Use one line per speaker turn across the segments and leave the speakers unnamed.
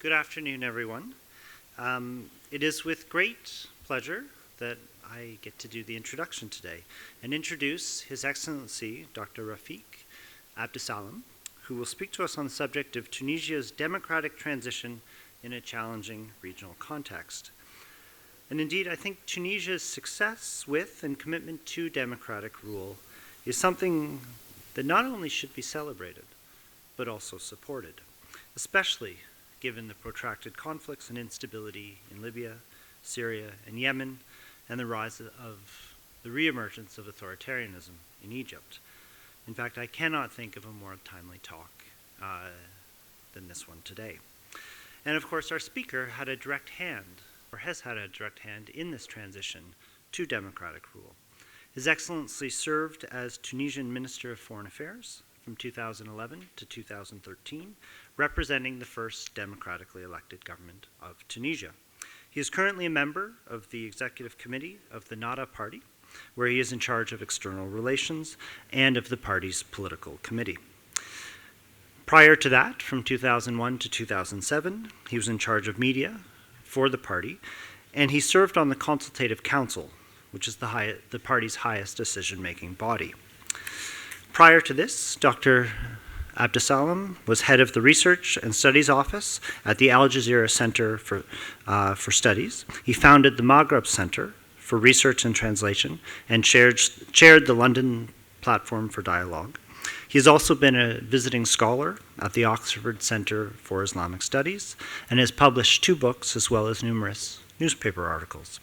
Good afternoon, everyone. It is with great pleasure that I get to do the introduction today and introduce His Excellency Dr. Rafik Abdessalem, who will speak to us on the subject of Tunisia's democratic transition in a challenging regional context. And indeed, I think Tunisia's success with and commitment to democratic rule is something that not only should be celebrated, but also supported, especially given the protracted conflicts and instability in Libya, Syria, and Yemen, and the rise of the reemergence of authoritarianism in Egypt. In fact, I cannot think of a more timely talk than this one today. And of course, our speaker had a direct hand, or has had a direct hand in this transition to democratic rule. His Excellency served as Tunisian Minister of Foreign Affairs from 2011 to 2013, representing the first democratically elected government of Tunisia. He is currently a member of the Executive Committee of the Nahdha Party, where he is in charge of external relations and of the party's political committee. Prior to that, from 2001 to 2007, he was in charge of media for the party, and he served on the Consultative Council, which is the party's highest decision-making body. Prior to this, Dr. Abdessalem was head of the Research and Studies Office at the Al Jazeera Center for Studies. He founded the Maghreb Center for Research and Translation and chaired the London Platform for Dialogue. He has also been a visiting scholar at the Oxford Center for Islamic Studies and has published 2 books as well as numerous newspaper articles.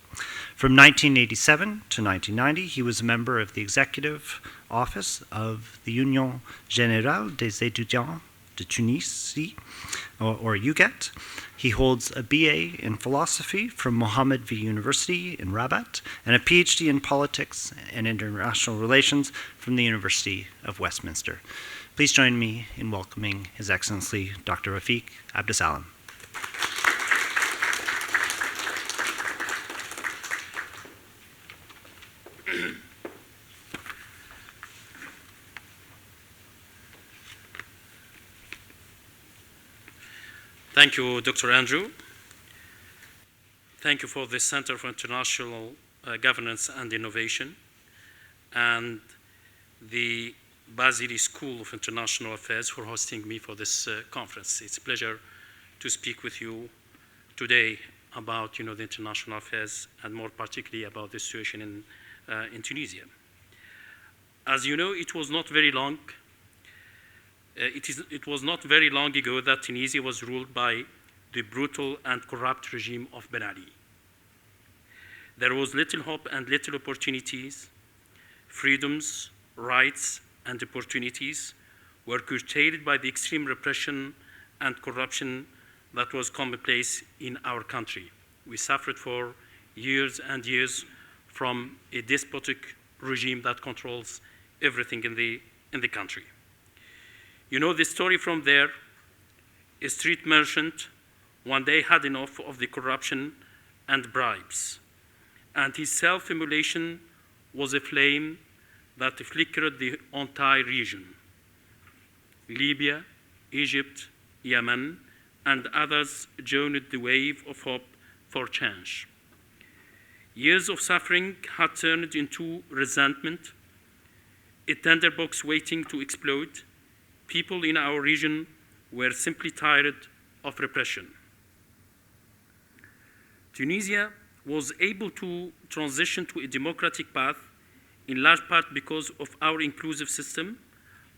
From 1987 to 1990, he was a member of the Executive Office of the Union Générale des Étudiants de Tunisie, or UGET. He holds a BA in philosophy from Mohammed V University in Rabat and a PhD in politics and international relations from the University of Westminster. Please join me in welcoming His Excellency Dr. Rafik Abdessalem.
Thank you, Dr. Andrew. Thank you for the Center for International Governance and Innovation and the Basili School of International Affairs for hosting me for this conference. It's a pleasure to speak with you today about the international affairs and more particularly about the situation in Tunisia. As you know, it was not very long ago that Tunisia was ruled by the brutal and corrupt regime of Ben Ali. There was little hope and little opportunities. Freedoms, rights, and opportunities were curtailed by the extreme repression and corruption that was commonplace in our country. We suffered for years and years from a despotic regime that controls everything in the country. You know the story from there. A street merchant one day had enough of the corruption and bribes, and his self-immolation was a flame that flickered the entire region. Libya, Egypt, Yemen, and others joined the wave of hope for change. Years of suffering had turned into resentment, a tinderbox waiting to explode. People in our region were simply tired of repression. Tunisia was able to transition to a democratic path in large part because of our inclusive system,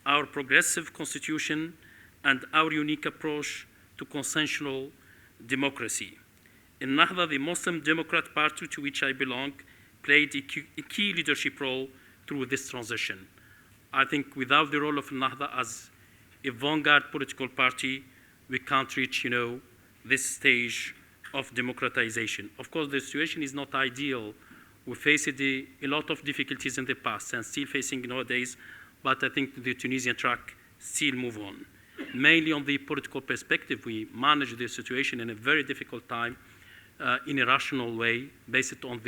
our progressive constitution, and our unique approach to consensual democracy. Ennahdha, the Muslim Democrat Party to which I belong, played a key leadership role through this transition. I think without the role of Ennahdha as a vanguard political party, we can't reach, this stage of democratization. Of course, the situation is not ideal. We faced a lot of difficulties in the past and still facing nowadays, but I think the Tunisian track still move on. Mainly on the political perspective, we manage the situation in a very difficult time in a rational way, based on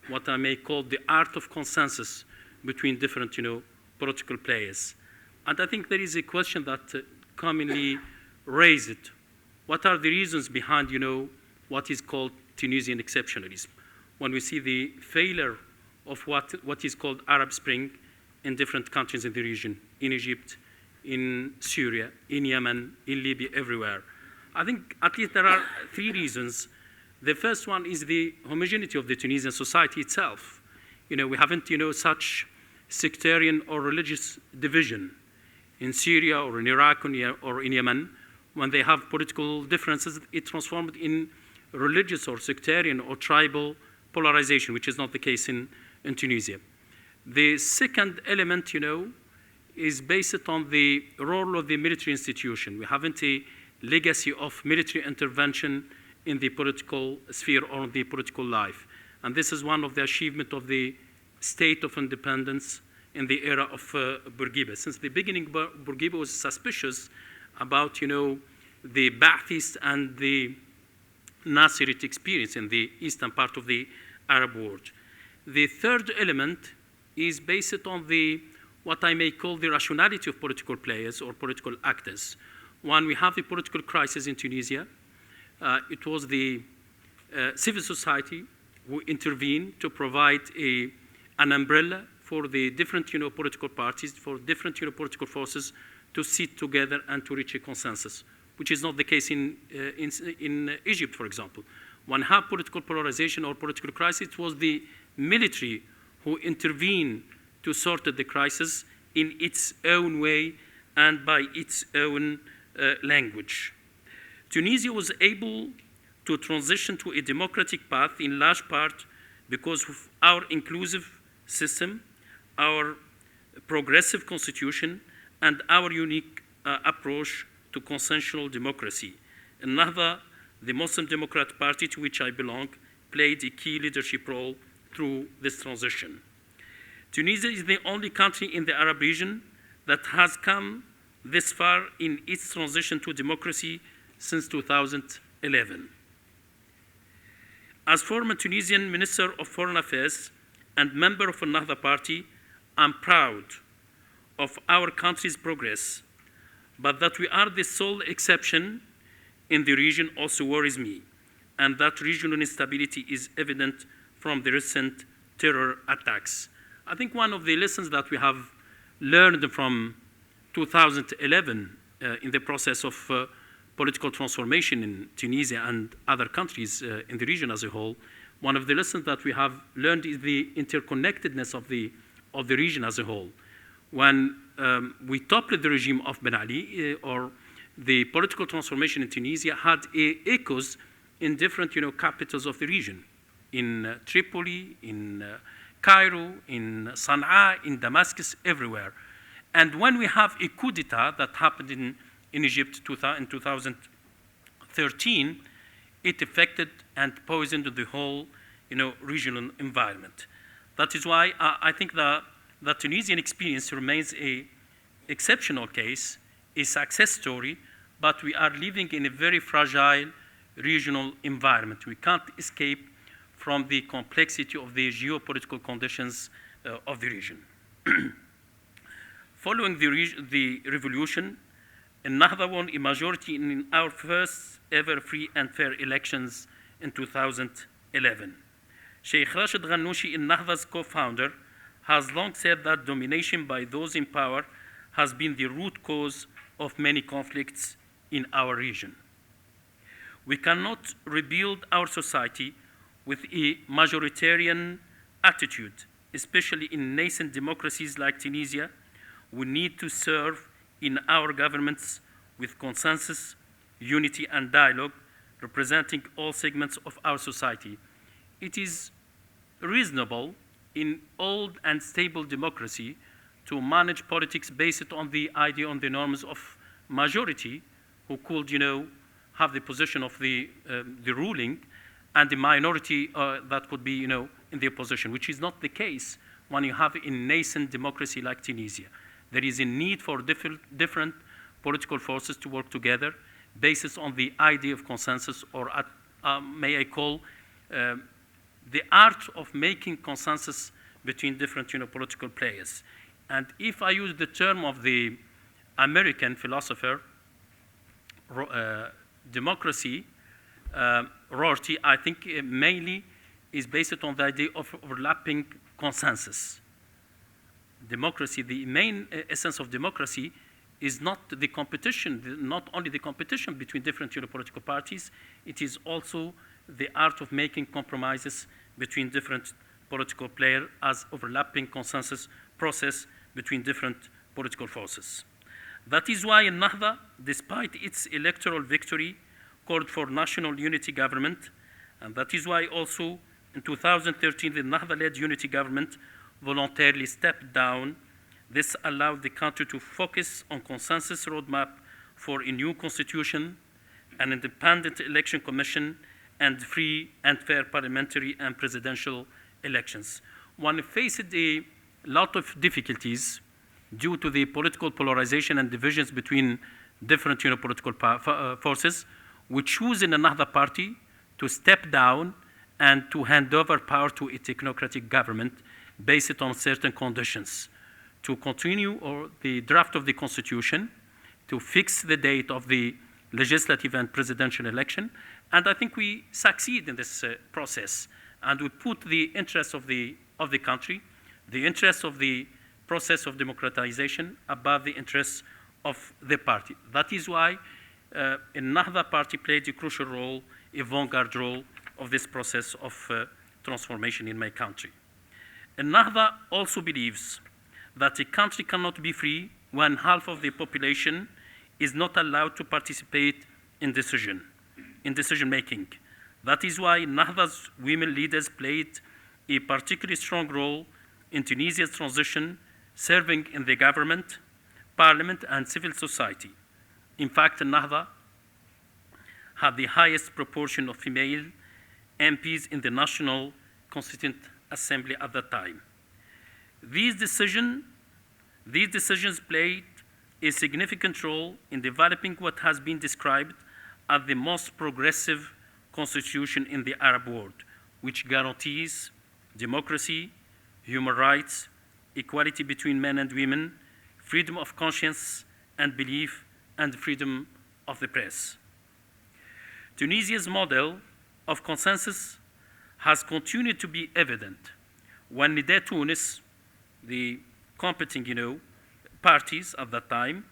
what I may call the art of consensus between different, political players. And I think there is a question that commonly raised what are the reasons behind, what is called Tunisian exceptionalism? When we see the failure of what is called Arab Spring in different countries in the region, in Egypt, in Syria, in Yemen, in Libya, everywhere. I think at least there are three reasons. The first one is the homogeneity of the Tunisian society itself. We haven't, such sectarian or religious division in Syria or in Iraq or in Yemen. When they have political differences, it transformed in religious or sectarian or tribal polarization, which is not the case in Tunisia. The second element, is based on the role of the military institution. We haven't a legacy of military intervention in the political sphere or the political life. And this is one of the achievements of the state of independence in the era of Bourguiba. Since the beginning, Bourguiba was suspicious about, the Ba'athist and the Nasserite experience in the eastern part of the Arab world. The third element is based on what I may call the rationality of political players or political actors. When we have a political crisis in Tunisia, it was the civil society who intervened to provide an umbrella for the different political parties, for different political forces to sit together and to reach a consensus, which is not the case in Egypt, for example. When we have political polarization or political crisis, it was the military who intervened to sort the crisis in its own way and by its own language. Tunisia was able to transition to a democratic path in large part because of our inclusive system, our progressive constitution, and our unique approach to consensual democracy. Ennahdha, the Muslim Democratic Party to which I belong, played a key leadership role through this transition. Tunisia is the only country in the Arab region that has come this far in its transition to democracy since 2011. As former Tunisian Minister of Foreign Affairs and member of the Nahdha Party, I'm proud of our country's progress, but that we are the sole exception in the region also worries me, and that regional instability is evident from the recent terror attacks. I think one of the lessons that we have learned from 2011 in the process of political transformation in Tunisia and other countries in the region as a whole, one of the lessons that we have learned is the interconnectedness of the region as a whole. When we toppled the regime of Ben Ali, or the political transformation in Tunisia had echoes in different capitals of the region, in Tripoli, in Cairo, in Sana'a, in Damascus, everywhere. And when we have a coup d'etat that happened in Egypt in 2013, it affected and poisoned the whole regional environment. That is why I think the Tunisian experience remains an exceptional case, a success story, but we are living in a very fragile regional environment. We can't escape from the complexity of the geopolitical conditions of the region. Following the revolution, Ennahdha won a majority in our first ever free and fair elections in 2011. Sheikh Rashid Ghannouchi, Ennahdha's co-founder, has long said that domination by those in power has been the root cause of many conflicts in our region. We cannot rebuild our society with a majoritarian attitude, especially in nascent democracies like Tunisia. We need to serve in our governments with consensus, unity, and dialogue, representing all segments of our society. It is reasonable in old and stable democracy to manage politics based on the idea, on the norms of majority, who could, have the position of the ruling, and the minority that would be, in the opposition, which is not the case when you have a nascent democracy like Tunisia. There is a need for different political forces to work together based on the idea of consensus, or may I call the art of making consensus between different political players. And if I use the term of the American philosopher democracy rarity, I think mainly is based on the idea of overlapping consensus. Democracy, the main essence of democracy is not the competition, not only the competition between different political parties, it is also the art of making compromises between different political players as overlapping consensus process between different political forces. That is why Ennahdha, despite its electoral victory, called for national unity government, and that is why also in 2013 the Ennahdha-led unity government voluntarily stepped down. This allowed the country to focus on consensus roadmap for a new constitution, an independent election commission, and free and fair parliamentary and presidential elections. One faced a lot of difficulties due to the political polarization and divisions between different political forces. We choose in Nahdha Party to step down and to hand over power to a technocratic government based on certain conditions, to continue the draft of the constitution, to fix the date of the legislative and presidential election, and I think we succeed in this process, and we put the interests of the country, the interests of the process of democratization above the interests of the party. That is why Ennahdha Party played a crucial role, a vanguard role of this process of transformation in my country. Ennahdha also believes that a country cannot be free when half of the population is not allowed to participate in decision making. That is why Ennahdha's women leaders played a particularly strong role in Tunisia's transition, serving in the government, parliament, and civil society. In fact, Ennahdha had the highest proportion of female MPs in the National Constituent Assembly at that time. These decisions played a significant role in developing what has been described as the most progressive constitution in the Arab world, which guarantees democracy, human rights, equality between men and women, freedom of conscience and belief, and freedom of the press. Tunisia's model of consensus has continued to be evident when Nida Tunis, the competing parties at that time,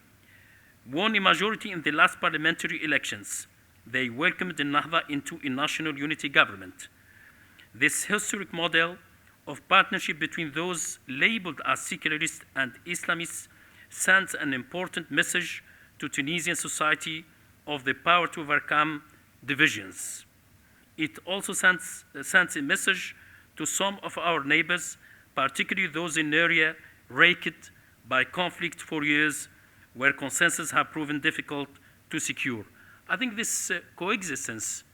won a majority in the last parliamentary elections. They welcomed Ennahdha into a national unity government. This historic model of partnership between those labeled as secularists and Islamists sends an important message to Tunisian society of the power to overcome divisions. It also sends a message to some of our neighbors, particularly those in area racked by conflict for years, where consensus have proven difficult to secure. I think this coexistence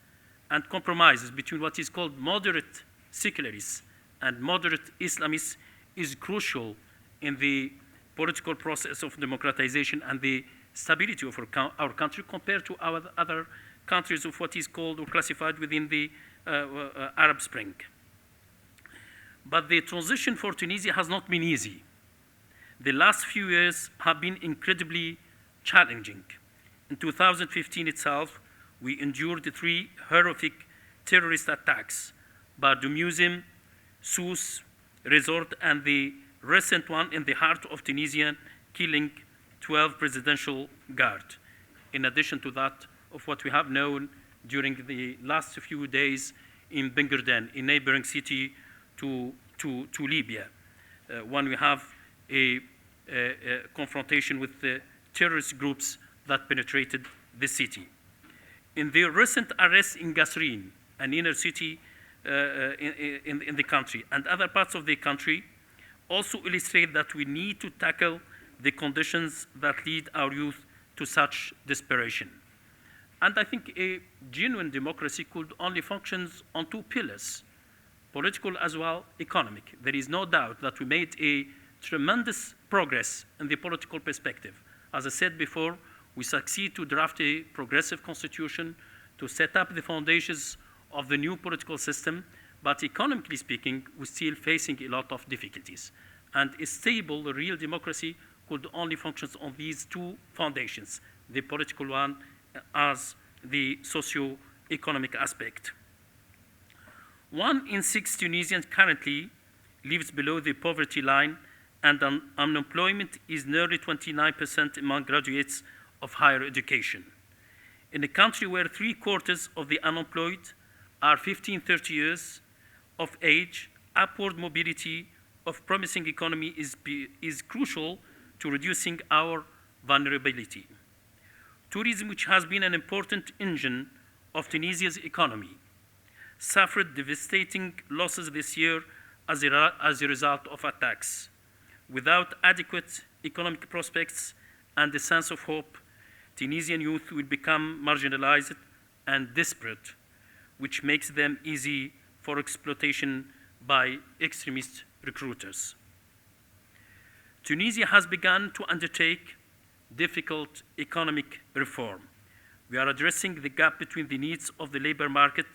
and compromises between what is called moderate secularists and moderate Islamists is crucial in the political process of democratization and the stability of our country compared to our other countries of what is called or classified within the Arab Spring. But the transition for Tunisia has not been easy. The last few years have been incredibly challenging. In 2015 itself, we endured 3 horrific terrorist attacks: Bardo Museum, Sousse Resort, and the recent one in the heart of Tunisia, killing 12 presidential guards. In addition to that, of what we have known during the last few days in Bengerden, a neighboring city to Libya, when we have a confrontation with the terrorist groups that penetrated the city. In the recent arrests in Gasrin, an inner city in the country, and other parts of the country, also illustrate that we need to tackle the conditions that lead our youth to such desperation. And I think a genuine democracy could only function on 2 pillars, political as well economic. There is no doubt that we made a tremendous progress in the political perspective. As I said before, we succeed to draft a progressive constitution, to set up the foundations of the new political system, but economically speaking, we're still facing a lot of difficulties. And a stable, real democracy could only function on these 2 foundations, the political one as the socio-economic aspect. 1 in 6 Tunisians currently lives below the poverty line, and unemployment is nearly 29% among graduates of higher education. In a country where 3/4 of the unemployed are 15–30 years of age, upward mobility of promising economy is crucial to reducing our vulnerability. Tourism, which has been an important engine of Tunisia's economy, suffered devastating losses this year as a result of attacks. Without adequate economic prospects and a sense of hope, Tunisian youth will become marginalized and desperate, which makes them easy for exploitation by extremist recruiters. Tunisia has begun to undertake difficult economic reform. We are addressing the gap between the needs of the labor market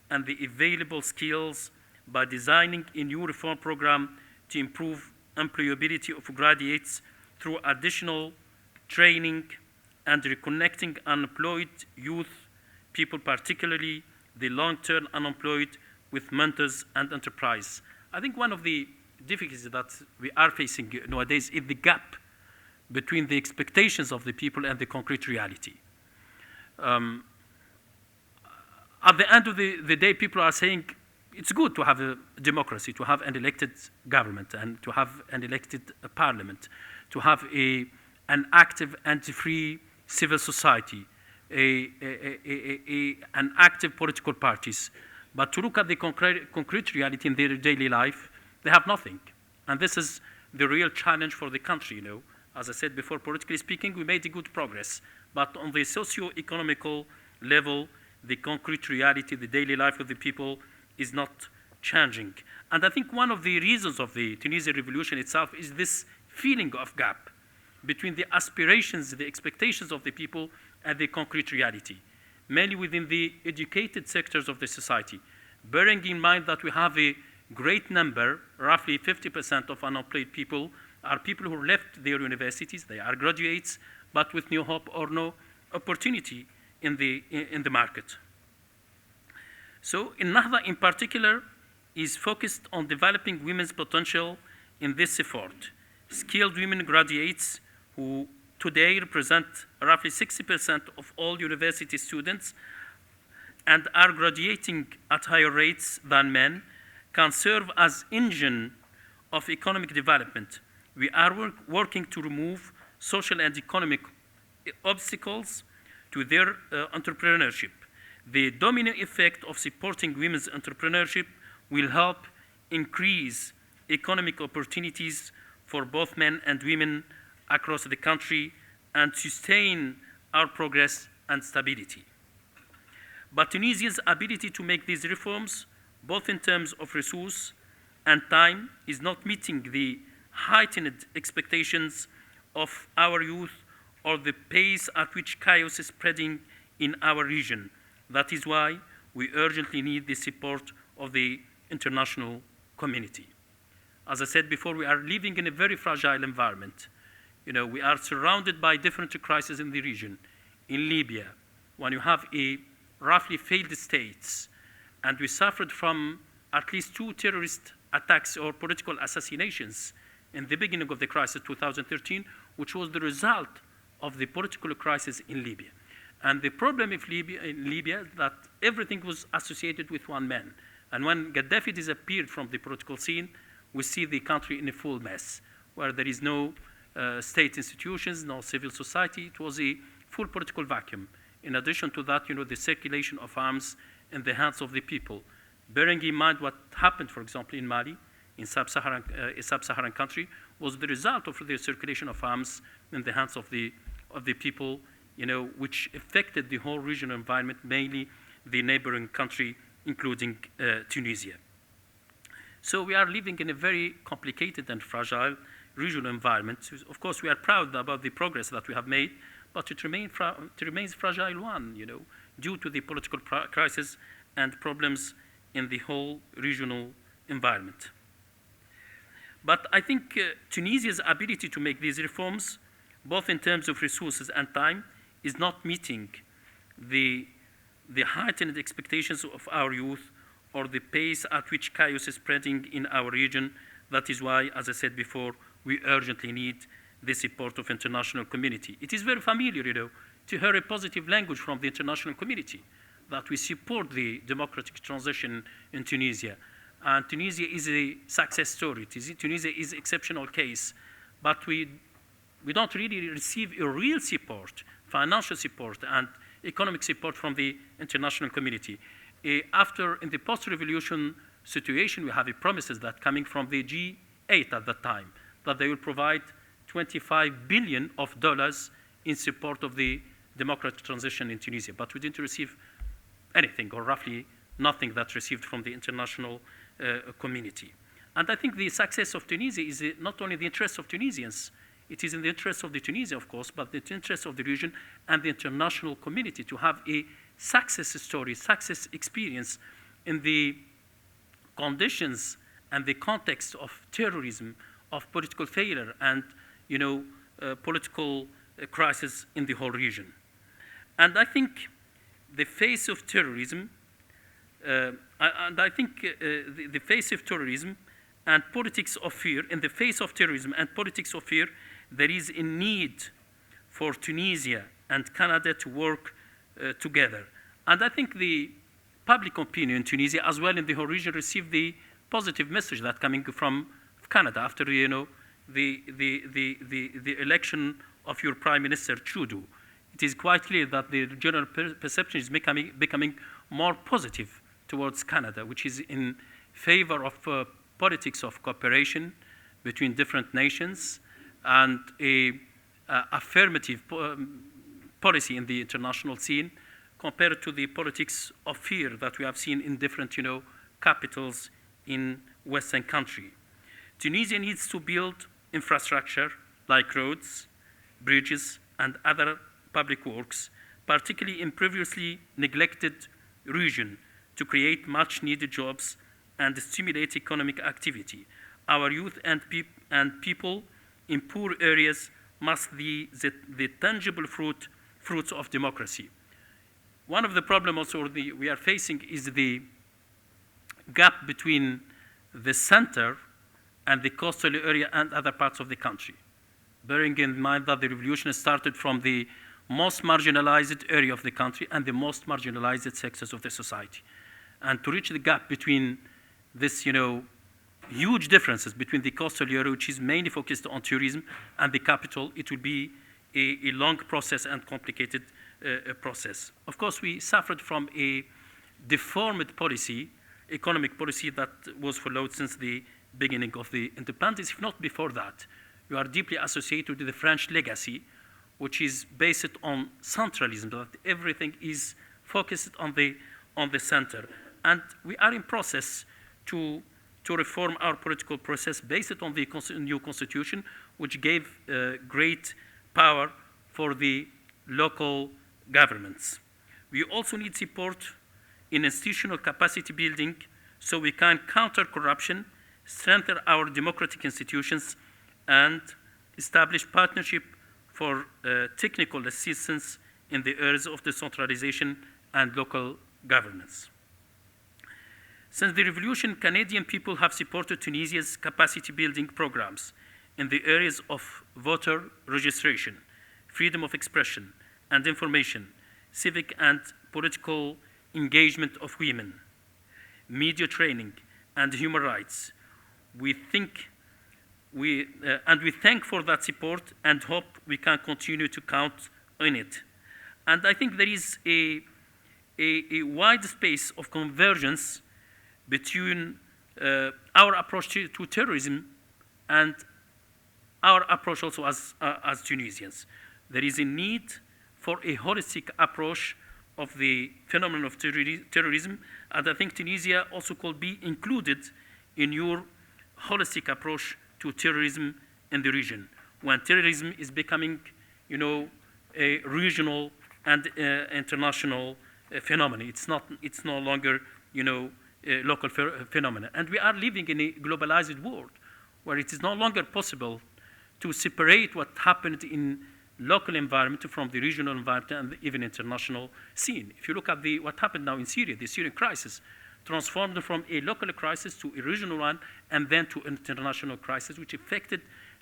and the available skills by designing a new reform program to improve employability of graduates through additional training and reconnecting unemployed youth people, particularly the long-term unemployed, with mentors and enterprise. I think one of the difficulties that we are facing nowadays is the gap between the expectations of the people and the concrete reality. At the end of the day, people are saying it's good to have a democracy, to have an elected government, and to have an elected parliament, to have an active anti-free civil society, an active political parties. But to look at the concrete reality in their daily life, they have nothing. And this is the real challenge for the country, As I said before, politically speaking, we made good progress. But on the socio-economical level, the concrete reality, the daily life of the people is not changing. And I think one of the reasons of the Tunisian revolution itself is this feeling of gap between the aspirations, the expectations of the people and the concrete reality, mainly within the educated sectors of the society, bearing in mind that we have a great number, roughly 50% of unemployed people are people who left their universities, they are graduates, but with no hope or no opportunity in the market. So Ennahdha in particular is focused on developing women's potential in this effort. Skilled women graduates who today represent roughly 60% of all university students and are graduating at higher rates than men can serve as engine of economic development. We are working to remove social and economic obstacles to their entrepreneurship. The domino effect of supporting women's entrepreneurship will help increase economic opportunities for both men and women across the country and sustain our progress and stability. But Tunisia's ability to make these reforms, both in terms of resource and time, is not meeting the heightened expectations of our youth or the pace at which chaos is spreading in our region. That is why we urgently need the support of the international community. As I said before, we are living in a very fragile environment. We are surrounded by different crises in the region. In Libya, when you have a roughly failed states, and we suffered from at least 2 terrorist attacks or political assassinations in the beginning of the crisis, 2013, which was the result of the political crisis in Libya. And the problem in Libya is that everything was associated with one man. And when Gaddafi disappeared from the political scene, we see the country in a full mess, where there is no state institutions, no civil society. It was a full political vacuum. In addition to that, the circulation of arms in the hands of the people. Bearing in mind what happened, for example, in Mali, in sub-Saharan country, was the result of the circulation of arms in the hands of the people, which affected the whole regional environment, mainly the neighboring country, including Tunisia. So we are living in a very complicated and fragile regional environment. Of course, we are proud about the progress that we have made, but it remains fragile one, due to the political crisis and problems in the whole regional environment. But I think Tunisia's ability to make these reforms, both in terms of resources and time, is not meeting the the heightened expectations of our youth, or the pace at which chaos is spreading in our region. That is why, as I said before, we urgently need the support of international community. It is very familiar, to hear a positive language from the international community, that we support the democratic transition in Tunisia. And Tunisia is a success story. Tunisia is an exceptional case, but we don't really receive a real support, financial support and economic support from the international community. In the post-revolution situation, we have promises that coming from the G8 at that time, that they will provide $25 billion in support of the democratic transition in Tunisia. But we didn't receive anything, or roughly nothing that's received from the international community. And I think the success of Tunisia is not only the interest of Tunisians, it is in the interest of the Tunisia, of course, but the interest of the region and the international community to have a success story, success experience in the conditions and the context of terrorism, of political failure, and political crisis in the whole region. And I think the face of terrorism, the face of terrorism and politics of fear, in the face of terrorism and politics of fear, there is a need for Tunisia and Canada to work together. And I think the public opinion in Tunisia, as well in the whole region, received the positive message that coming from Canada after the election of your Prime Minister Trudeau. It is quite clear that the general perception is becoming more positive towards Canada, which is in favor of politics of cooperation between different nations and a affirmative policy in the international scene, compared to the politics of fear that we have seen in different, capitals in Western country. Tunisia needs to build infrastructure like roads, bridges, and other public works, particularly in previously neglected region, to create much needed jobs and stimulate economic activity. Our youth and people in poor areas must be the tangible fruits of democracy. One of the problems also we are facing is the gap between the center and the coastal area and other parts of the country. Bearing in mind that the revolution started from the most marginalized area of the country and the most marginalized sectors of the society. And to reach the gap between this, huge differences between the coastal area, which is mainly focused on tourism, and the capital, it will be a long process and complicated process. Of course, we suffered from a deformed policy, economic policy that was followed since the beginning of the independence, if not before that. We are deeply associated with the French legacy, which is based on centralism, that everything is focused on the center. And we are in process to reform our political process based on the new constitution, which gave great power for the local governments. We also need support in institutional capacity building so we can counter corruption, strengthen our democratic institutions, and establish partnership for technical assistance in the areas of decentralization and local governance. Since the revolution, Canadian people have supported Tunisia's capacity building programs in the areas of voter registration, freedom of expression and information, civic and political engagement of women, media training, and human rights. We thank for that support and hope we can continue to count on it. And I think there is a wide space of convergence between our approach to terrorism and our approach also as Tunisians. There is a need for a holistic approach of the phenomenon of terrorism, and I think Tunisia also could be included in your holistic approach to terrorism in the region, when terrorism is becoming, a regional and international phenomenon. It's no longer, a local phenomenon. And we are living in a globalized world where it is no longer possible to separate what happened in local environment, from the regional environment, and even international scene. If you look at what happened now in Syria, the Syrian crisis transformed from a local crisis to a regional one, and then to an international crisis, which affected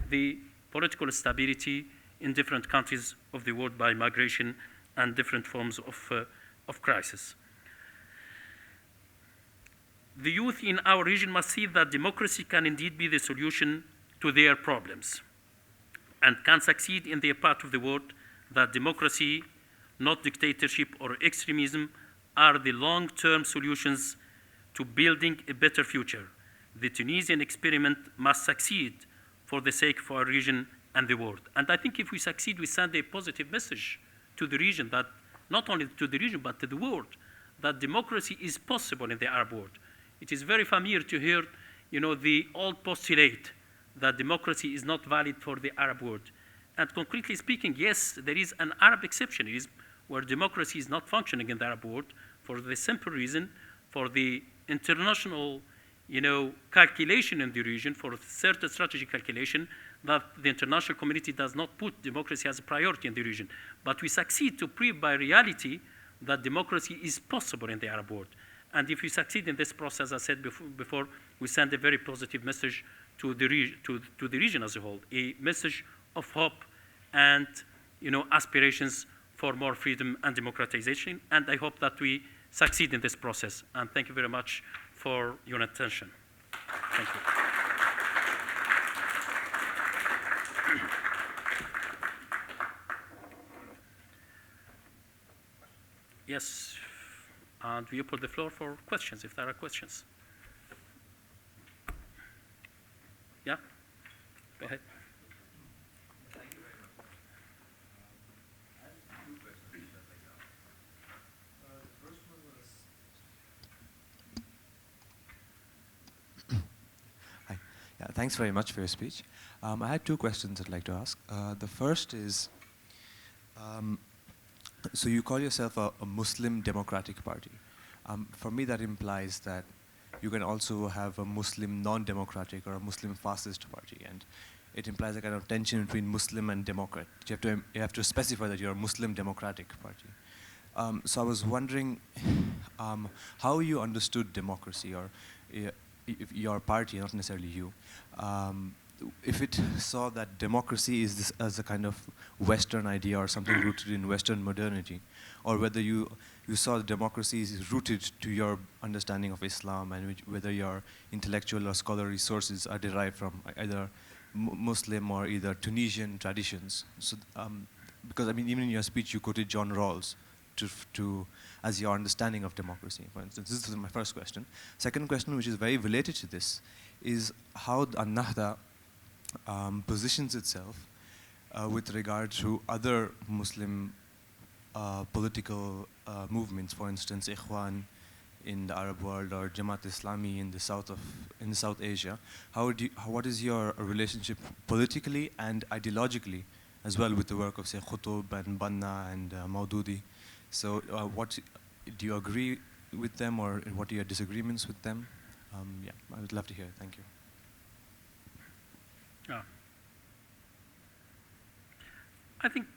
the political stability in different countries of the world by migration and different forms of crisis. The youth in our region must see that democracy can indeed be the solution to their problems and can succeed in their part of the world, that democracy, not dictatorship or extremism, are the long-term solutions to building a better future. The Tunisian experiment must succeed for the sake of our region and the world. And I think if we succeed, we send a positive message to the region, that not only to the region, but to the world, that democracy is possible in the Arab world. It is very familiar to hear, the old postulate that democracy is not valid for the Arab world. And concretely speaking, yes, there is an Arab exception. It is where democracy is not functioning in the Arab world for the simple reason, for the international, calculation in the region, for certain strategic calculation, that the international community does not put democracy as a priority in the region. But we succeed to prove by reality that democracy is possible in the Arab world. And if we succeed in this process, as I said before, we send a very positive message to the region as a whole, a message of hope and aspirations for more freedom and democratization. And I hope that we succeed in this process. And thank you very much for your attention. Thank you. Yes, and we open the floor for questions, if there are questions. Yeah, go ahead.
Thank you very much. I have two questions that I got. The first one was... Hi. Yeah, thanks very much for your speech. I had two questions I'd like to ask. The first is, so you call yourself a Muslim Democratic Party. For me, that implies that you can also have a Muslim non-democratic or a Muslim fascist party, and it implies a kind of tension between Muslim and Democrat. You have to specify that you're a Muslim Democratic Party. So I was wondering how you understood democracy, or your party, not necessarily you, if it saw that democracy is this as a kind of Western idea or something rooted in Western modernity, or whether you saw that democracy is rooted to your understanding of Islam, and whether your intellectual or scholarly sources are derived from either Muslim or either Tunisian traditions. So, because I mean, even in your speech, you quoted John Rawls as your understanding of democracy, for instance. This is my first question. Second question, which is very related to this, is how Ennahdha positions itself with regard to other Muslim political movements, for instance, Ikhwan in the Arab world or Jamaat Islami in South Asia. What is your relationship politically and ideologically, as well, with the work of, say, Qutb and Banna and Maududi? So, what do you agree with them, or what are your disagreements with them? Yeah, I would love to hear. Thank you.
I think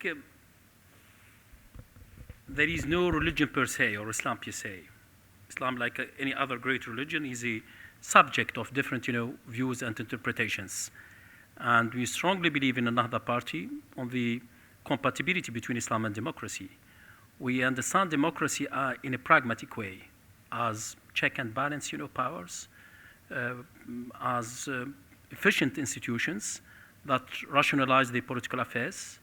there is no religion per se, or Islam per se. Islam, like any other great religion, is a subject of different, views and interpretations. And we strongly believe in the Nahdha Party on the compatibility between Islam and democracy. We understand democracy in a pragmatic way, as check and balance, powers, as efficient institutions that rationalize the political affairs.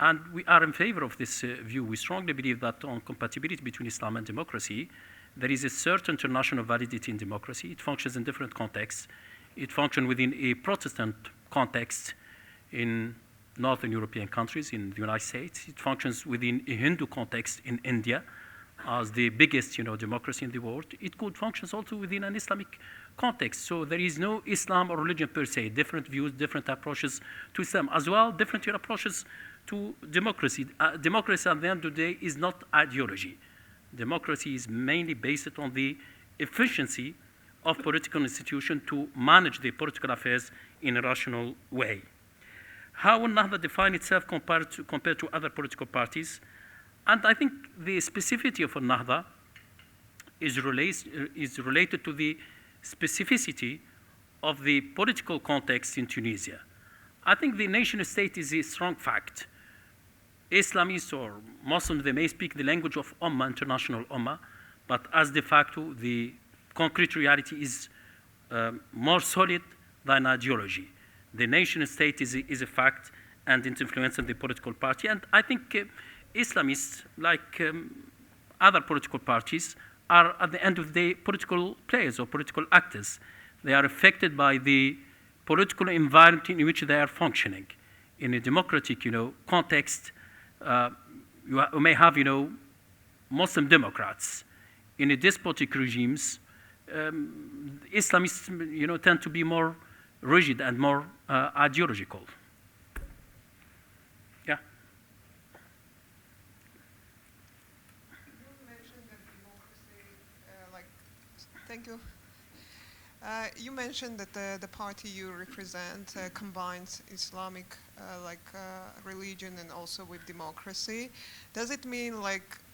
And we are in favor of this view. We strongly believe that on compatibility between Islam and democracy, there is a certain international validity in democracy. It functions in different contexts. It functions within a Protestant context in Northern European countries, in the United States. It functions within a Hindu context in India as the biggest, democracy in the world. It could function also within an Islamic context. So there is no Islam or religion per se, different views, different approaches to Islam, as well different approaches to democracy. Democracy at the end of the day is not ideology. Democracy is mainly based on the efficiency of political institutions to manage the political affairs in a rational way. how will Nahdha define itself compared to other political parties? And I think the specificity of Nahdha is related to the specificity of the political context in Tunisia. I think the nation state is a strong fact. Islamists or Muslims, they may speak the language of Ummah, international Ummah, but as de facto, the concrete reality is more solid than ideology. The nation state is a fact, and it influences the political party. And I think Islamists, like other political parties, are at the end of the day political players or political actors. They are affected by the political environment in which they are functioning. In a democratic, context, you may have, Muslim Democrats. In a despotic regimes, Islamists, tend to be more rigid and more ideological. Yeah.
You mentioned that democracy, thank you. You mentioned that the party you represent combines Islamic religion and also with democracy. Does it mean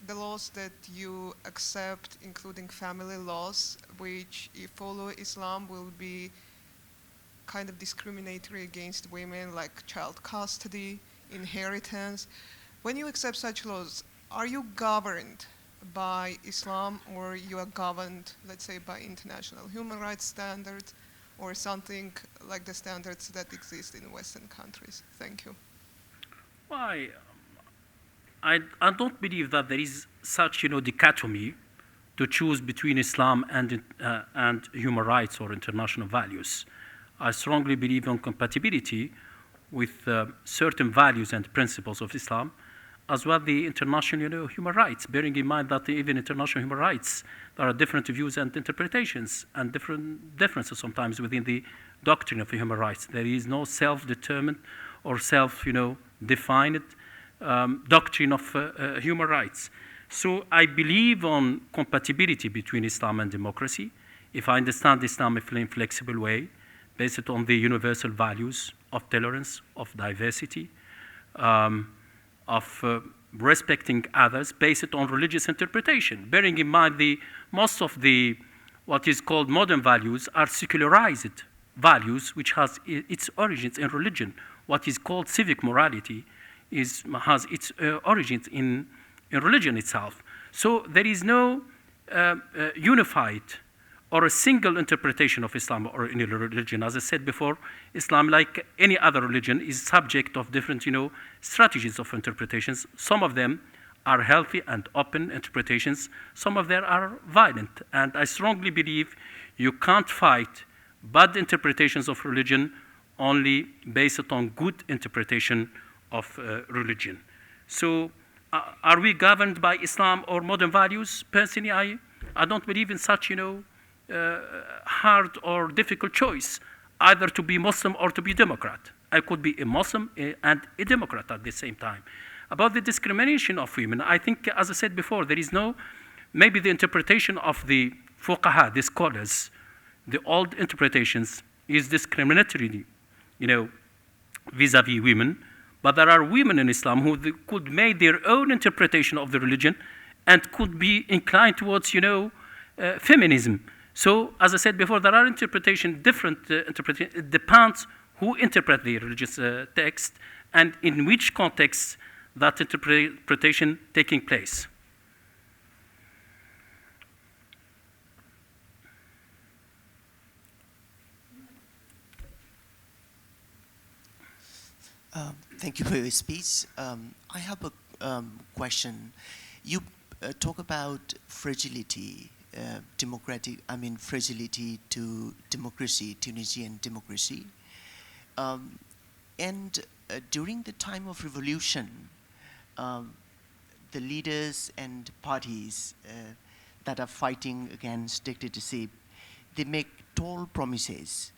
the laws that you accept, including family laws, which if follow Islam will be kind of discriminatory against women, like child custody, inheritance? When you accept such laws, are you governed by Islam, or you are governed, let's say, by international human rights standards, or something like the standards that exist in Western countries? Thank you.
Why? I don't believe that there is such, dichotomy to choose between Islam and human rights or international values. I strongly believe in compatibility with certain values and principles of Islam, as well the international human rights, bearing in mind that even international human rights, there are different views and interpretations and differences sometimes within the doctrine of human rights. There is no self-determined or self-defined doctrine of human rights. So I believe on compatibility between Islam and democracy. If I understand Islam in a flexible way, based on the universal values of tolerance, of diversity, of respecting others based on religious interpretation, bearing in mind most of the what is called modern values are secularized values, which has its origins in religion. What is called civic morality has its origins in religion itself. So there is no unified or a single interpretation of Islam or any religion. As I said before, Islam, like any other religion, is subject of different, strategies of interpretations. Some of them are healthy and open interpretations. Some of them are violent. And I strongly believe you can't fight bad interpretations of religion only based on good interpretation of religion. So are we governed by Islam or modern values? Personally, I don't believe in such, hard or difficult choice, either to be Muslim or to be Democrat. I could be a Muslim and a Democrat at the same time. About the discrimination of women, I think, as I said before, there is maybe the interpretation of the fuqaha, the scholars, the old interpretations is discriminatory, vis-a-vis women, but there are women in Islam who could make their own interpretation of the religion and could be inclined towards, feminism. So, as I said before, there are different interpretations. It depends who interpret the religious text and in which context that interpretation taking place.
Thank you for your speech. I have a question. You talk about fragility. Fragility to democracy, Tunisian democracy. During the time of revolution, the leaders and parties that are fighting against dictatorship, they make tall promises.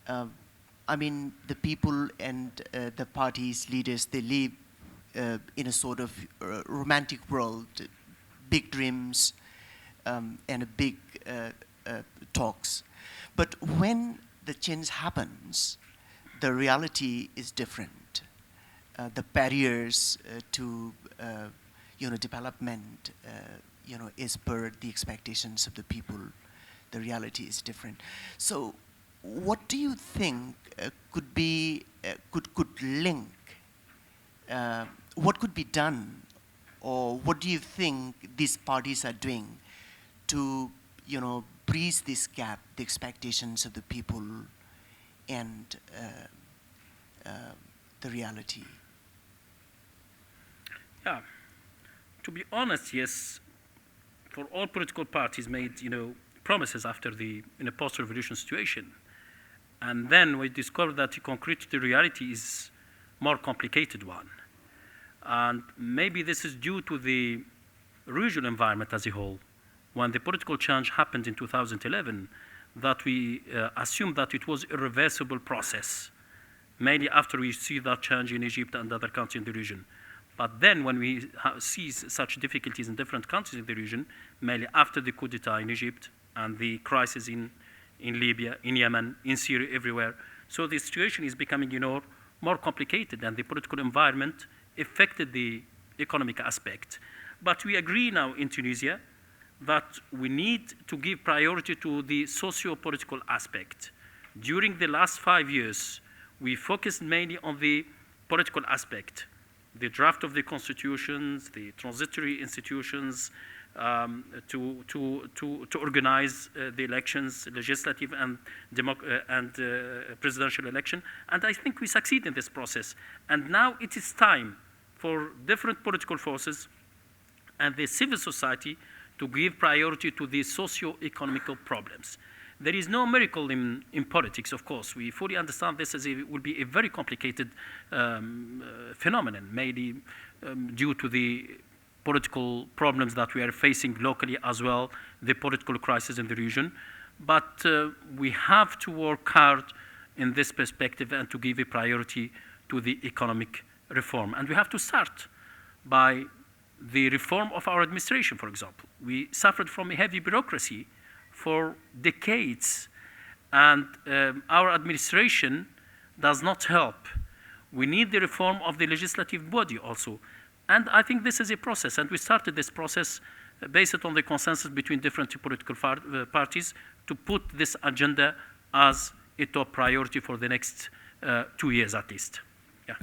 The people and the parties' leaders, they live in a sort of romantic world, big dreams, and a big talks. But when the change happens, the reality is different. The barriers to development, is per the expectations of the people. The reality is different. So, what do you think could be could link? What could be done, or what do you think these parties are doing to, bridge this gap, the expectations of the people, and the reality?
Yeah, to be honest, yes, for all political parties made, promises after the post-revolution situation, and then we discovered that the concrete reality is more complicated one, and maybe this is due to the regional environment as a whole. When the political change happened in 2011, that we assumed that it was a irreversible process, mainly after we see that change in Egypt and other countries in the region. But then when we see such difficulties in different countries in the region, mainly after the coup d'etat in Egypt and the crisis in Libya, in Yemen, in Syria, everywhere, so the situation is becoming, more complicated, and the political environment affected the economic aspect. But we agree now in Tunisia that we need to give priority to the socio-political aspect. During the last 5 years, we focused mainly on the political aspect, the draft of the constitutions, the transitory institutions, to organize the elections, legislative and presidential election. And I think we succeed in this process. And now it is time for different political forces and the civil society to give priority to the socio-economical problems. There is no miracle in politics, of course. We fully understand this as it will be a very complicated phenomenon, maybe due to the political problems that we are facing locally as well, the political crisis in the region. But we have to work hard in this perspective and to give a priority to the economic reform. And we have to start by the reform of our administration, for example. We suffered from a heavy bureaucracy for decades, and our administration does not help. We need the reform of the legislative body also. And I think this is a process, and we started this process based on the consensus between different political parties to put this agenda as a top priority for the next 2 years at least. Yeah.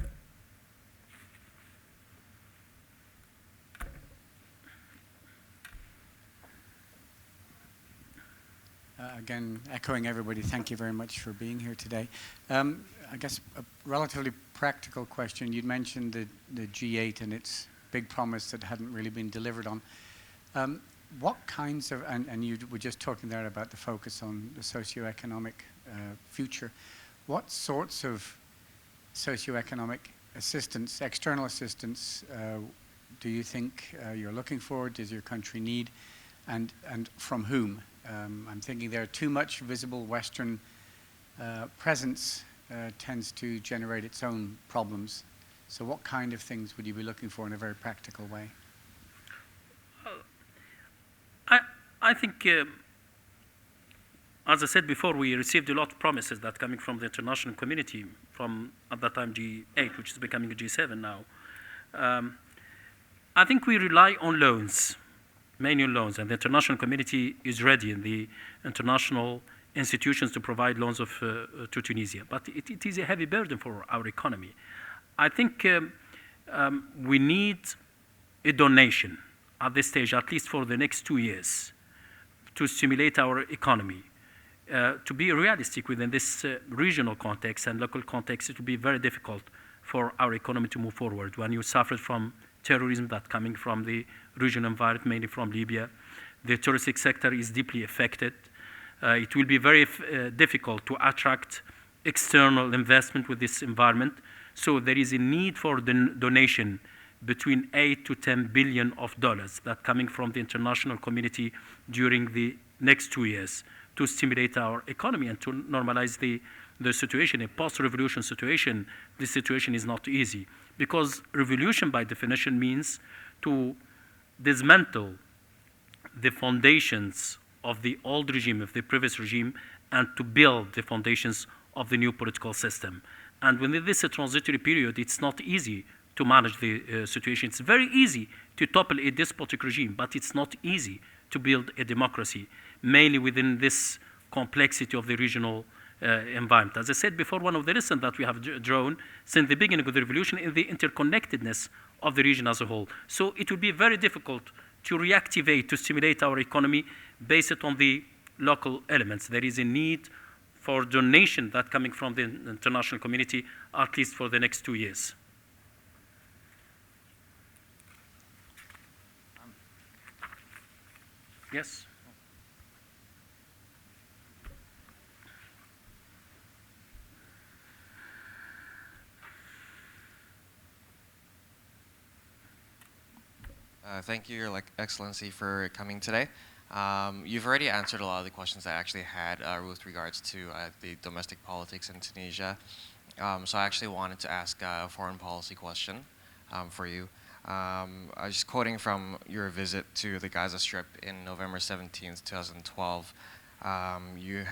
Again, echoing everybody, thank you very much for being here today. I guess a relatively practical question. You'd mentioned the G8 and its big promise that hadn't really been delivered on. What kinds of, and you were just talking there about the focus on the socioeconomic future, what sorts of socioeconomic assistance, external assistance, do you think you're looking for? Does your country need? And from whom? I'm thinking there too much visible Western presence tends to generate its own problems. So what kind of things would you be looking for in a very practical way?
I think, as I said before, we received a lot of promises that coming from the international community, from at that time G8, which is becoming a G7 now. I think we rely on loans, mainly on loans, and the international community is ready in the international institutions to provide loans to Tunisia. But it is a heavy burden for our economy. I think we need a donation at this stage, at least for the next 2 years, to stimulate our economy. To be realistic within this regional context and local context, it will be very difficult for our economy to move forward when you suffer from terrorism that's coming from the regional environment, mainly from Libya. The touristic sector is deeply affected. It will be very difficult to attract external investment with this environment. So there is a need for the donation between 8 to 10 billion of dollars that coming from the international community during the next 2 years to stimulate our economy and to normalize the situation. A post-revolution situation, this situation is not easy because revolution by definition means to dismantle the foundations of the old regime, of the previous regime, and to build the foundations of the new political system. And within this transitory period, it's not easy to manage the situation. It's very easy to topple a despotic regime, but it's not easy to build a democracy, mainly within this complexity of the regional environment. As I said before, one of the lessons that we have drawn since the beginning of the revolution is the interconnectedness of the region as a whole. So it will be very difficult to reactivate, to stimulate our economy based on the local elements. There is a need for donation that coming from the international community, at least for the next 2 years. Yes?
Thank you, Your Excellency, for coming today. You've already answered a lot of the questions I actually had with regards to the domestic politics in Tunisia. So I actually wanted to ask a foreign policy question for you. I was just quoting from your visit to the Gaza Strip in November 17th, 2012. You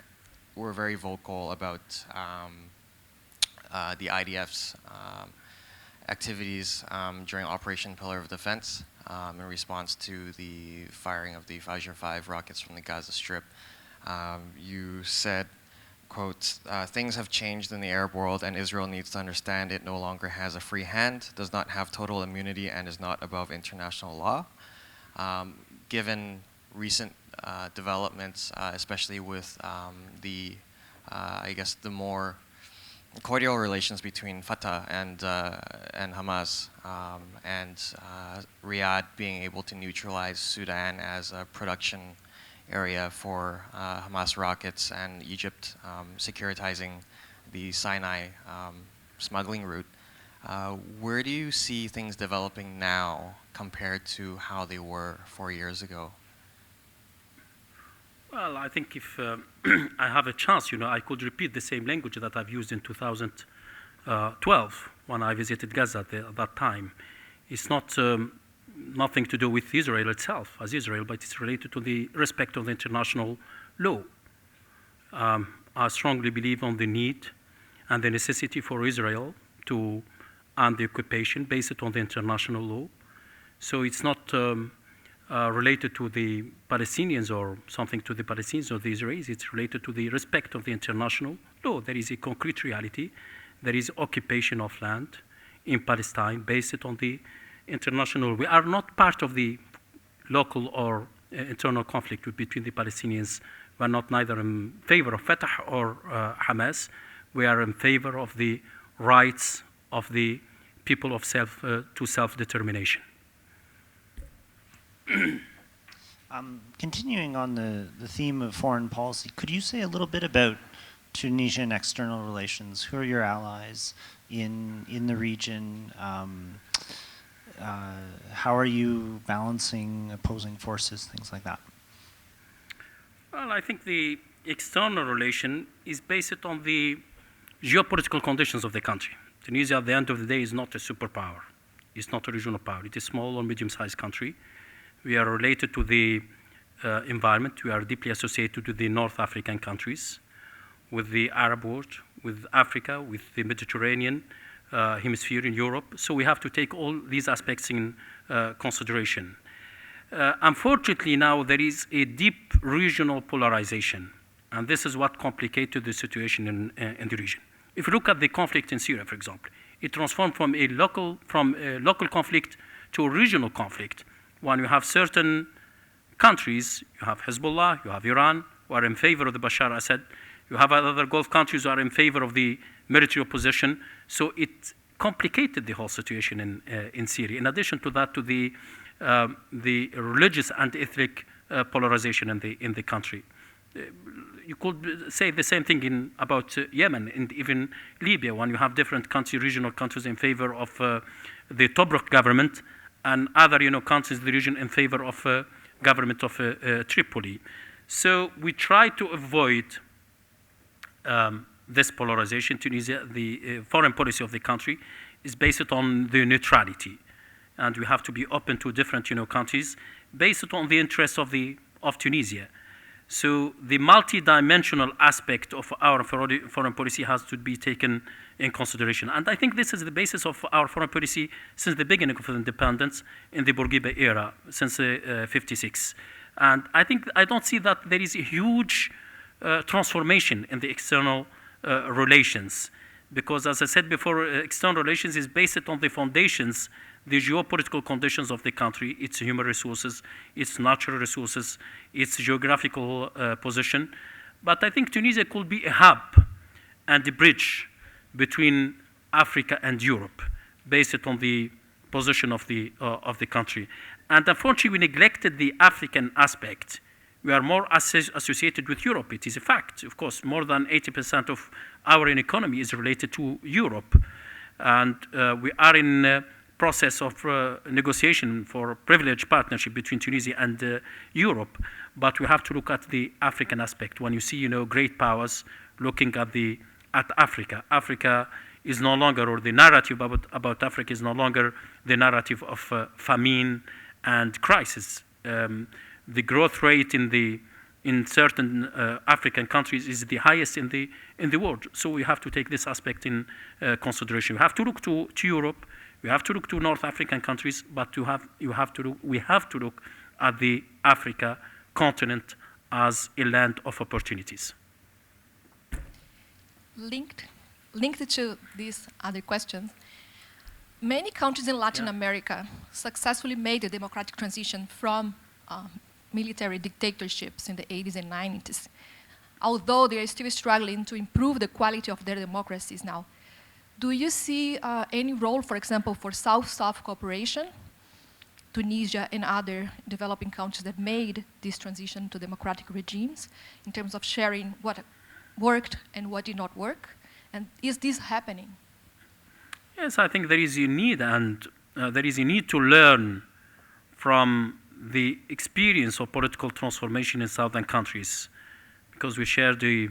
were very vocal about the IDF's activities during Operation Pillar of Defense in response to the firing of the Fajr 5 rockets from the Gaza Strip. You said, quote, things have changed in the Arab world and Israel needs to understand it no longer has a free hand, does not have total immunity, and is not above international law. Given recent developments, especially with I guess the more cordial relations between Fatah and Hamas, and Riyadh being able to neutralize Sudan as a production area for Hamas rockets, and Egypt securitizing the Sinai smuggling route. Where do you see things developing now compared to how they were 4 years ago?
Well, I think if I have a chance, I could repeat the same language that I've used in 2012 when I visited Gaza at that time. It's not nothing to do with Israel itself as Israel, but it's related to the respect of the international law. I strongly believe on the need and the necessity for Israel to end the occupation based on the international law. So it's not related to the Palestinians or something to the Palestinians or the Israelis. It's related to the respect of the international law. There is a concrete reality. There is occupation of land in Palestine based on the international. We are not part of the local or internal conflict between the Palestinians. We are not neither in favor of Fatah or Hamas. We are in favor of the rights of the people of to self-determination.
Continuing on the theme of foreign policy, could you say a little bit about Tunisian external relations? Who are your allies in the region? How are you balancing opposing forces, things like that?
Well, I think the external relation is based on the geopolitical conditions of the country. Tunisia, at the end of the day, is not a superpower. It's not a regional power. It's a small or medium-sized country. We are related to the environment. We are deeply associated with the North African countries, with the Arab world, with Africa, with the Mediterranean hemisphere in Europe. So we have to take all these aspects in consideration. Unfortunately, now there is a deep regional polarization, and this is what complicated the situation in the region. If you look at the conflict in Syria, for example, it transformed from a local conflict to a regional conflict. When you have certain countries, you have Hezbollah, you have Iran, who are in favor of the Bashar Assad, you have other Gulf countries who are in favor of the military opposition. So it complicated the whole situation in Syria. In addition to that, to the religious and ethnic polarization in the country. You could say the same thing about Yemen and even Libya, when you have different countries, regional countries in favor of the Tobruk government, and other countries in the region in favor of government of Tripoli. So we try to avoid this polarization. Tunisia, the foreign policy of the country is based on the neutrality, and we have to be open to different countries based on the interests of Tunisia. So the multi-dimensional aspect of our foreign policy has to be taken in consideration. And I think this is the basis of our foreign policy since the beginning of independence in the Bourguiba era, since '56. And I don't see that there is a huge transformation in the external relations. Because as I said before, external relations is based on the foundations, the geopolitical conditions of the country, its human resources, its natural resources, its geographical position. But I think Tunisia could be a hub and a bridge between Africa and Europe, based on the position of the country. And unfortunately, we neglected the African aspect. We are more associated with Europe. It is a fact. Of course, more than 80% of our economy is related to Europe. And we are in a process of negotiation for privileged partnership between Tunisia and Europe. But we have to look at the African aspect. When you see, great powers looking at Africa, Africa is no longer, or the narrative about Africa is no longer the narrative of famine and crisis. The growth rate in certain African countries is the highest in the world. So we have to take this aspect in consideration. We have to look to Europe. We have to look to North African countries, but we have to look at the Africa continent as a land of opportunities.
Linked to these other questions, many countries in Latin America successfully made a democratic transition from military dictatorships in the 80s and 90s, although they are still struggling to improve the quality of their democracies now. Do you see any role, for example, for South-South cooperation, Tunisia and other developing countries that made this transition to democratic regimes, in terms of sharing what worked and what did not work? And is this happening?
Yes, I think there is a need, and there is a need to learn from the experience of political transformation in southern countries, because we share the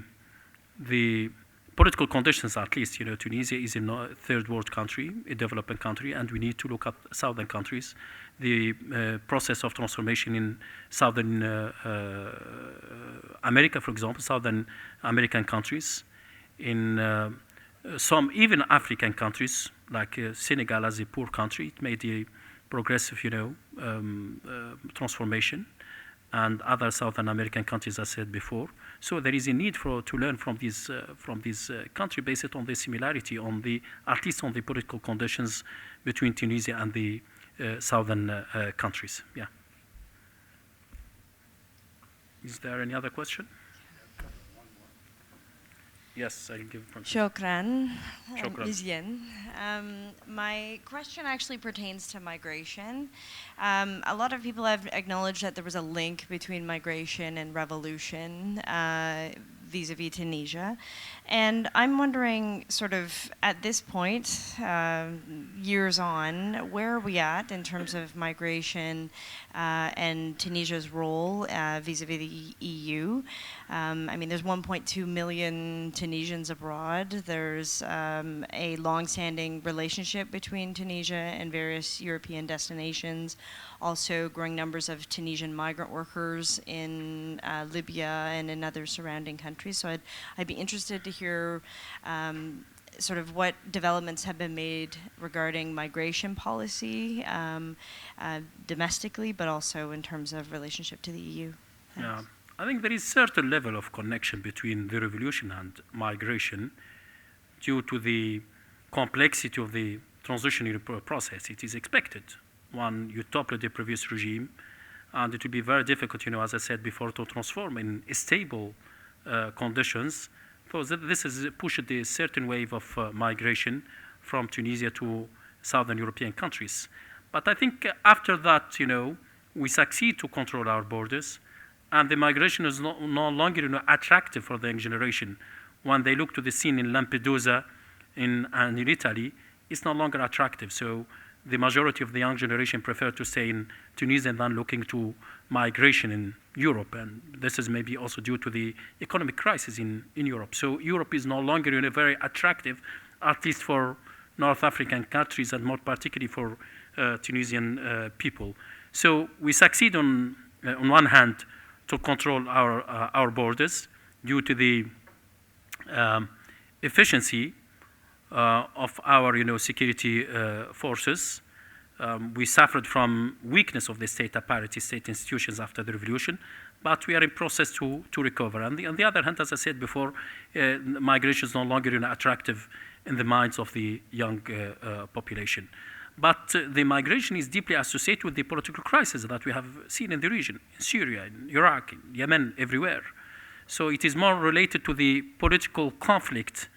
political conditions, at least. Tunisia is a third world country, a developing country, and we need to look at southern countries. The process of transformation in southern America, for example, southern American countries, in some even African countries, like Senegal as a poor country, it made a progressive, transformation, and other Southern American countries, as I said before. So there is a need to learn from these countries based on the similarity, at least on the political conditions between Tunisia and the southern countries. Yeah. Is there any other question? Yes, I can give it.
Shukran. Lizien. My question actually pertains to migration. A lot of people have acknowledged that there was a link between migration and revolution vis-a-vis Tunisia. And I'm wondering, sort of, at this point, years on, where are we at in terms of migration and Tunisia's role vis-a-vis the EU? I mean, there's 1.2 million Tunisians abroad. There's a long-standing relationship between Tunisia and various European destinations. Also, growing numbers of Tunisian migrant workers in Libya and in other surrounding countries. So I'd be interested to hear sort of what developments have been made regarding migration policy domestically, but also in terms of relationship to the EU. Thanks.
Yeah. I think there is certain level of connection between the revolution and migration due to the complexity of the transitional process. It is expected. One, you topple the previous regime, and it will be very difficult, as I said before, to transform in stable conditions. So this has pushed a certain wave of migration from Tunisia to southern European countries. But I think after that, we succeed to control our borders, and the migration is no longer attractive for the young generation. When they look to the scene in Lampedusa and in Italy, it's no longer attractive. So the majority of the young generation prefer to stay in Tunisia than looking to migration in Europe. And this is maybe also due to the economic crisis in Europe. So Europe is no longer very attractive, at least for North African countries, and more particularly for Tunisian people. So we succeed on one hand to control our borders due to the efficiency of our security forces. We suffered from weakness of the state apparatus, state institutions after the revolution, but we are in process to recover. And on the other hand, as I said before, migration is no longer attractive in the minds of the young population. But the migration is deeply associated with the political crisis that we have seen in the region, in Syria, in Iraq, in Yemen, everywhere. So it is more related to the political conflict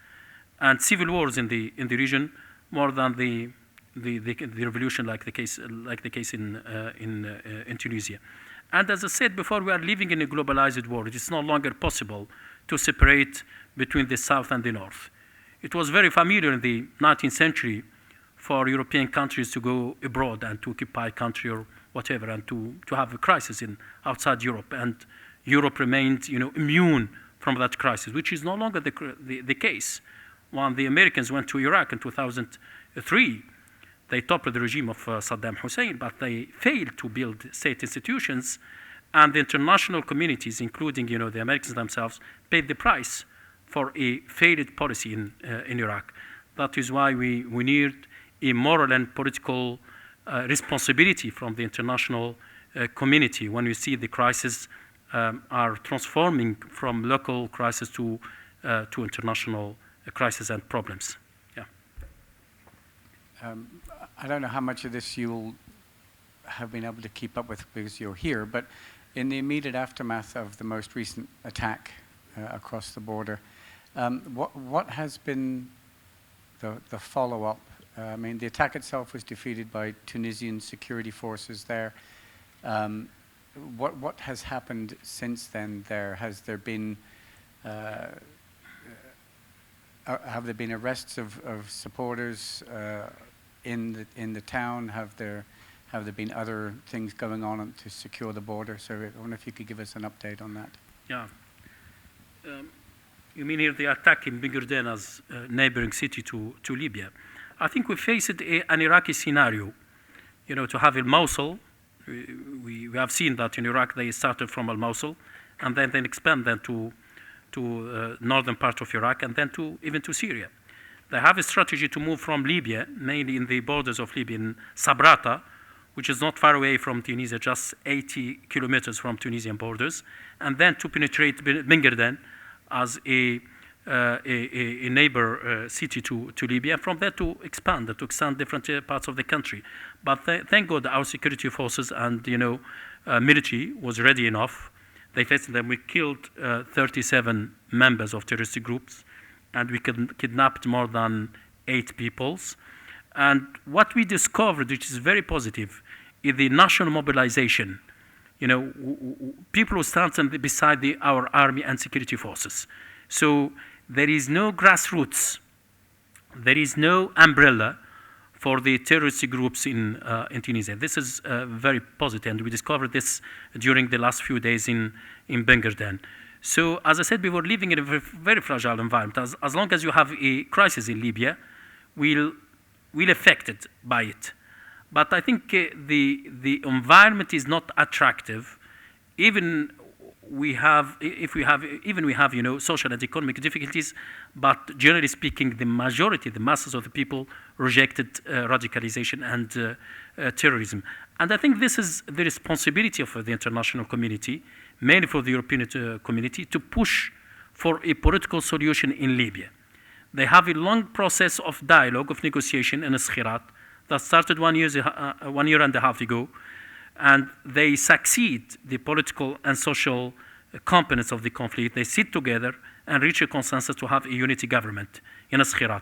and civil wars in the region more than the revolution, like the case in Tunisia. And as I said before, we are living in a globalized world. It is no longer possible to separate between the south and the north. It was very familiar in the 19th century for European countries to go abroad and to occupy a country or whatever, and to have a crisis outside Europe. And Europe remained immune from that crisis, which is no longer the case. When the Americans went to Iraq in 2003, they toppled the regime of Saddam Hussein, but they failed to build state institutions, and the international communities, including the Americans themselves, paid the price for a failed policy in Iraq. That is why we need a moral and political responsibility from the international community when we see the crises are transforming from local crisis to international crisis and problems. Yeah.
I don't know how much of this you'll have been able to keep up with because you're here, but in the immediate aftermath of the most recent attack across the border, what has been the follow-up? I mean, the attack itself was defeated by Tunisian security forces there. What has happened since then there? Has there been have there been arrests of supporters in the town? Have there been other things going on to secure the border? So I wonder if you could give us an update on that.
Yeah. You mean here the attack in Bingerden as a neighboring city to Libya? I think we faced an Iraqi scenario, to have Mosul. We have seen that in Iraq they started from Mosul, and then they expand to northern part of Iraq, and then even to Syria. They have a strategy to move from Libya, mainly in the borders of Libya, in Sabrata, which is not far away from Tunisia, just 80 kilometers from Tunisian borders, and then to penetrate Bingerden as a neighbor city to Libya, and from there to expand different parts of the country. But thank God our security forces and military was ready enough. They faced them. We killed 37 members of terrorist groups, and we kidnapped more than 8 peoples. And what we discovered, which is very positive, is the national mobilization. People who stand beside our army and security forces. So there is no grassroots, there is no umbrella for the terrorist groups in Tunisia. This is very positive, and we discovered this during the last few days in Bingerden. So as I said, we were living in a very fragile environment. As long as you have a crisis in Libya, we'll affected by it. But I think the environment is not attractive. Even we have social and economic difficulties, but generally speaking, the masses of the people rejected radicalization and terrorism. And I think this is the responsibility of the international community, mainly for the European community, to push for a political solution in Libya. They have a long process of dialogue, of negotiation in Skhirat that started 1 year and a half ago, and they succeed the political and social components of the conflict. They sit together and reach a consensus to have a unity government in Skhirat.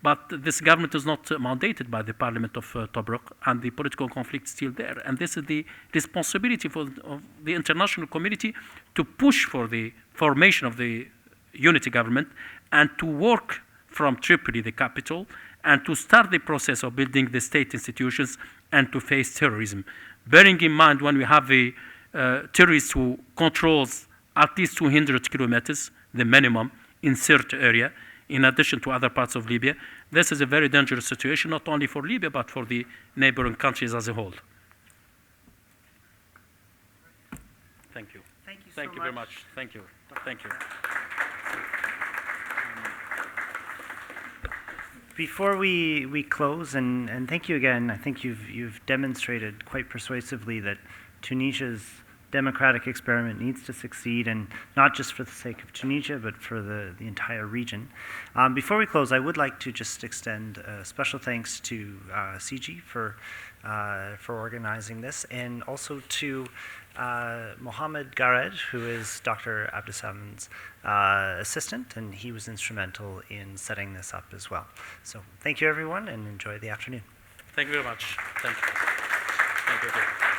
But this government is not mandated by the parliament of Tobruk, and the political conflict is still there. And this is the responsibility of the international community to push for the formation of the unity government and to work from Tripoli, the capital, and to start the process of building the state institutions and to face terrorism. Bearing in mind when we have a terrorist who controls at least 200 kilometers, the minimum, in certain area, in addition to other parts of Libya, this is a very dangerous situation, not only for Libya, but for the neighboring countries as a whole. Thank you.
Thank you
Thank you very much. Thank you. Thank you.
Before we close, and thank you again, I think you've demonstrated quite persuasively that Tunisia's democratic experiment needs to succeed, and not just for the sake of Tunisia, but for the entire region. Before we close, I would like to just extend special thanks to CG for organizing this, and also to Mohammed Gared, who is Dr. Abdessalem's assistant, and he was instrumental in setting this up as well. So thank you, everyone, and enjoy the afternoon.
Thank you very much. Thank you. Thank you again.